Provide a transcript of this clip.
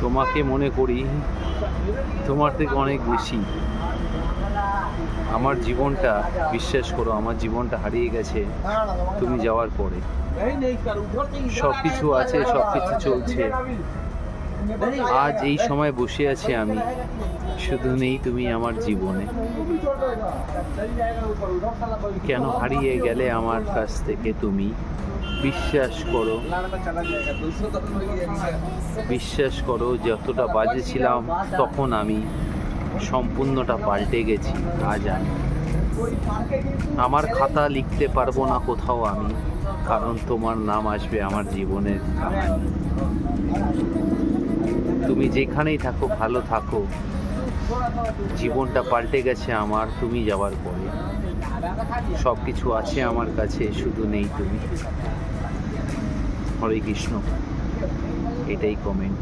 তোমাকে মনে করি তোমার থেকে অনেক বেশি। আমার জীবনটা, বিশ্বাস করো, আমার জীবনটা হারিয়ে গেছে তুমি যাওয়ার পরে। সব কিছু আছে, সব কিছু চলছে, আজ এই সময় বসে আছি আমি, শুধু নেই তুমি আমার জীবনে। কেন হারিয়ে গেলে আমার কাছ থেকে তুমি? বিশ্বাস করো, বিশ্বাস করো, যতটা বাজে ছিলাম তখন আমি, সম্পূর্ণটা পাল্টে গেছি আজ আমি। আমার খাতা লিখতে পারবো না কোথাও আমি, কারণ তোমার নাম আসবে আমার জীবনের কাহিনী। তুমি যেখানেই থাকো ভালো থাকো, জীবনটা পাল্টে গেছে আমার তুমি যাওয়ার পরে। সব কিছু আছে আমার কাছে, শুধু নেই তুমি। হরে কৃষ্ণ, এটাই কমেন্ট।